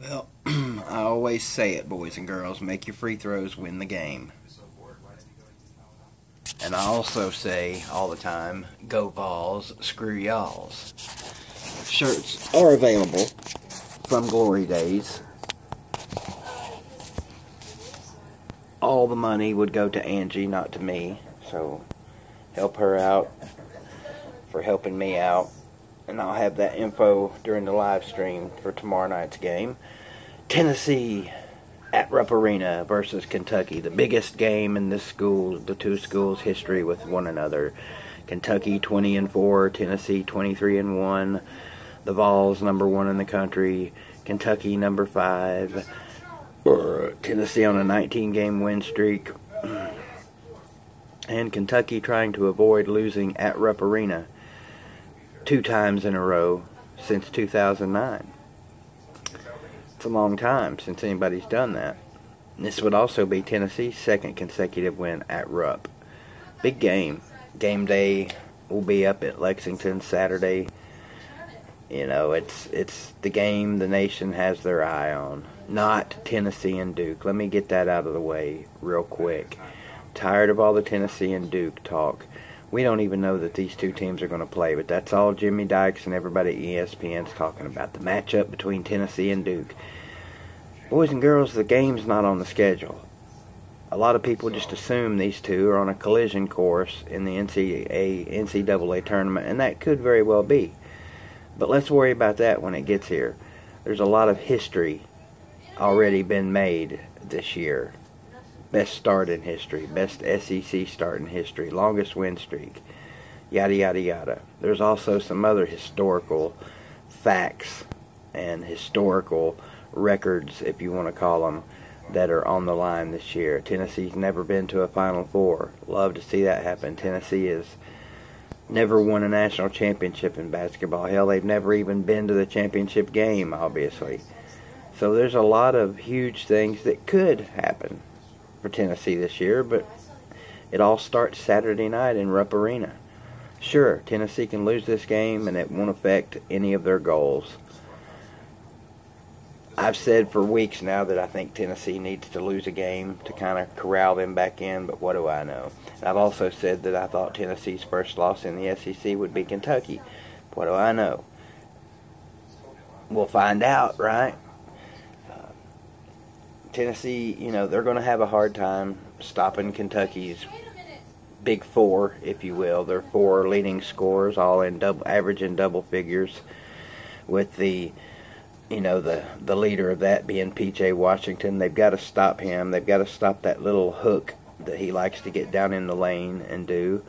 Well, I always say it, boys and girls, make your free throws, win the game. And I also say all the time, go Vols, screw y'alls. Shirts are available from Glory Days. All the money would go to Angie, not to me. So help her out for helping me out. And I'll have that info during the live stream for tomorrow night's game. Tennessee at Rupp Arena versus Kentucky. The biggest game in the two schools' history with one another. Kentucky 20-4, Tennessee 23-1. The Vols #1 in the country. Kentucky #5. Tennessee on a 19-game win streak. And Kentucky trying to avoid losing at Rupp Arena 2 times in a row since 2009. It's a long time since anybody's done that. This would also be Tennessee's second consecutive win at Rupp. Big game. Game day will be up at Lexington Saturday. You know, it's the game the nation has their eye on. Not Tennessee and Duke. Let me get that out of the way real quick. Tired of all the Tennessee and Duke talk. We don't even know that these two teams are going to play, but that's all Jimmy Dykes and everybody at ESPN's talking about. The matchup between Tennessee and Duke. Boys and girls, the game's not on the schedule. A lot of people just assume these two are on a collision course in the NCAA tournament, and that could very well be. But let's worry about that when it gets here. There's a lot of history already been made this year. Best start in history, best SEC start in history, longest win streak, yada yada yada. There's also some other historical facts and historical records, if you want to call them, that are on the line this year. Tennessee's never been to a Final Four. Love to see that happen. Tennessee has never won a national championship in basketball. Hell, they've never even been to the championship game, obviously. So there's a lot of huge things that could happen for Tennessee this year, but it all starts Saturday night in Rupp Arena. Sure, Tennessee can lose this game and it won't affect any of their goals. I've said for weeks now that I think Tennessee needs to lose a game to kind of corral them back in, but what do I know? And I've also said that I thought Tennessee's first loss in the SEC would be Kentucky. What do I know? We'll find out, right? Tennessee, you know, they're going to have a hard time stopping Kentucky's big four, if you will. Their 4 leading scorers, all in average in double figures, with the leader of that being P.J. Washington. They've got to stop him. They've got to stop that little hook that he likes to get down in the lane and do.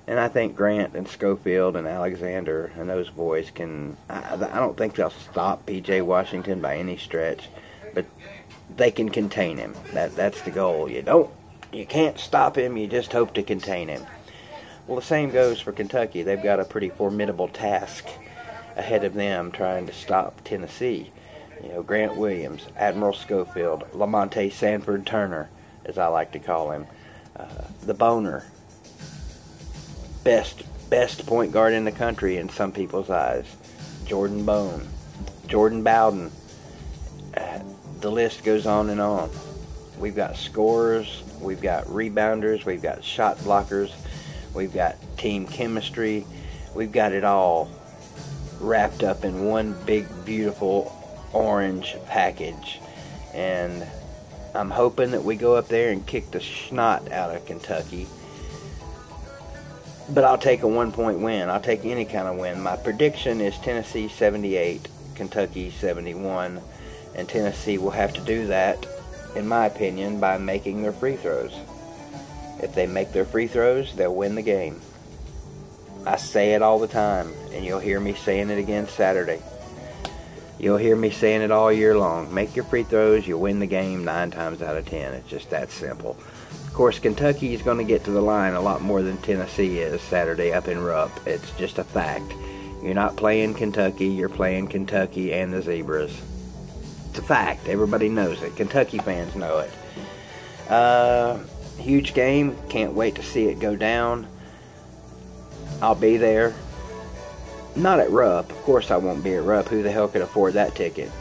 And I think Grant and Schofield and Alexander and those boys can. I don't think they'll stop P.J. Washington by any stretch, but they can contain him. That's the goal. You can't stop him. You just hope to contain him. Well, the same goes for Kentucky. They've got a pretty formidable task ahead of them trying to stop Tennessee. You know, Grant Williams, Admiral Schofield, Lamonte Sanford Turner, as I like to call him, the Boner, best point guard in the country in some people's eyes, Jordan Bone, Jordan Bowden. The list goes on and on. We've got scorers, we've got rebounders, we've got shot blockers, we've got team chemistry, we've got it all wrapped up in one big, beautiful orange package. And I'm hoping that we go up there and kick the snot out of Kentucky. But I'll take a 1-point win. I'll take any kind of win. My prediction is Tennessee 78, Kentucky 71. And Tennessee will have to do that, in my opinion, by making their free throws. If they make their free throws, they'll win the game. I say it all the time, and you'll hear me saying it again Saturday. You'll hear me saying it all year long. Make your free throws, you'll win the game 9 times out of 10. It's just that simple. Of course, Kentucky is going to get to the line a lot more than Tennessee is Saturday up in Rupp. It's just a fact. You're not playing Kentucky, you're playing Kentucky and the Zebras. It's a fact. Everybody knows it. Kentucky fans know it. Huge game. Can't wait to see it go down. I'll be there. Not at Rupp. Of course I won't be at Rupp. Who the hell could afford that ticket?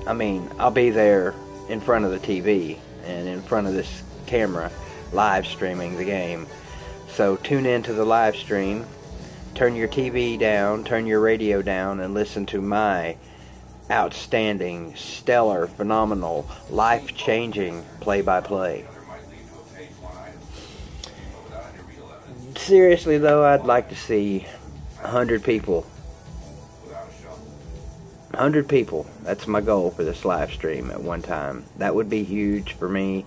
I mean, I'll be there in front of the TV and in front of this camera live streaming the game. So tune into the live stream, turn your TV down, turn your radio down, and listen to my outstanding, stellar, phenomenal, life-changing play-by-play. Seriously though, I'd like to see 100 people. 100 people. That's my goal for this live stream at one time. That would be huge for me.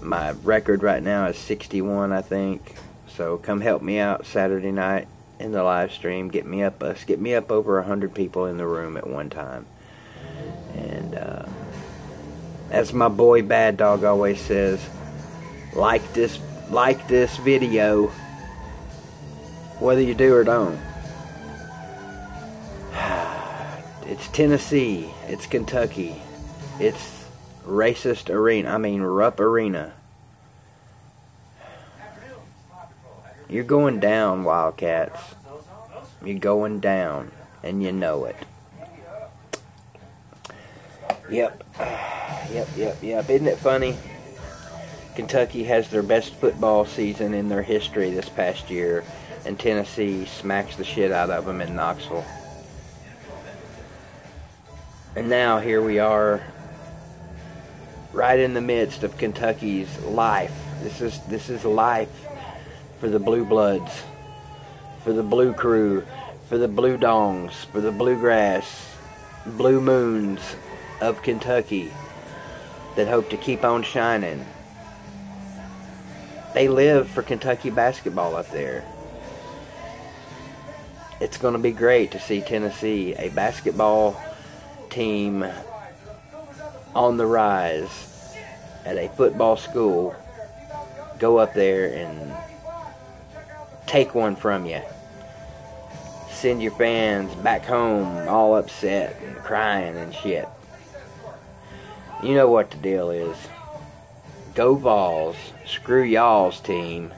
My record right now is 61, I think. So come help me out Saturday night in the live stream. Get me up over 100 people in the room at one time. And as my boy Bad Dog always says, like this video, whether you do or don't. It's Tennessee, it's Kentucky, it's racist arena, Rupp Arena. You're going down, Wildcats. You're going down, and you know it. Yep. Isn't it funny? Kentucky has their best football season in their history this past year, and Tennessee smacks the shit out of them in Knoxville. And now here we are, right in the midst of Kentucky's life. This is life for the Blue Bloods, for the Blue Crew, for the Blue Dongs, for the Bluegrass, Blue Moons of Kentucky that hope to keep on shining. They live for Kentucky basketball up there. It's going to be great to see Tennessee, a basketball team on the rise at a football school, go up there and take one from you. Send your fans back home all upset and crying and shit. You know what the deal is. Go Vols. Screw y'all's team.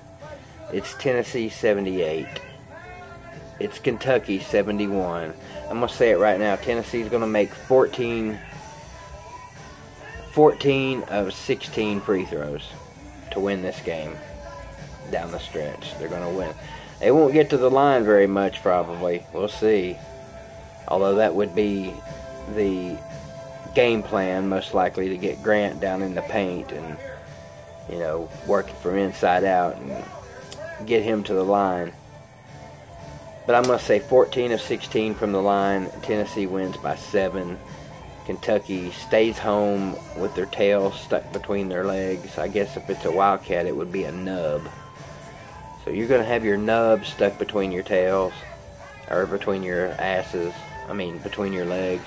It's Tennessee 78. It's Kentucky 71. I'm going to say it right now. Tennessee's going to make 14 of 16 free throws to win this game down the stretch. They're going to win. They won't get to the line very much, probably. We'll see. Although that would be the game plan, most likely, to get Grant down in the paint and, you know, working from inside out and get him to the line. But I'm going to say 14 of 16 from the line. Tennessee wins by 7. Kentucky stays home with their tail stuck between their legs. I guess if it's a Wildcat, it would be a nub. So you're going to have your nub stuck between your tails, or between your asses. Between your legs.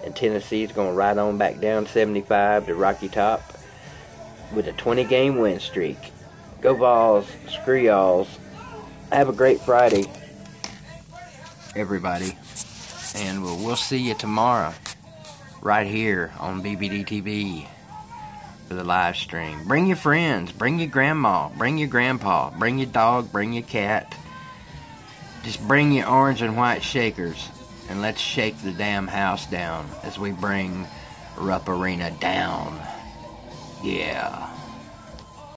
And Tennessee's going to ride on back down 75 to Rocky Top with a 20-game win streak. Go Vols. Screw y'alls. Have a great Friday, everybody. And we'll see you tomorrow right here on BBD TV for the live stream. Bring your friends. Bring your grandma. Bring your grandpa. Bring your dog. Bring your cat. Just bring your orange and white shakers. And let's shake the damn house down as we bring Rupp Arena down. Yeah.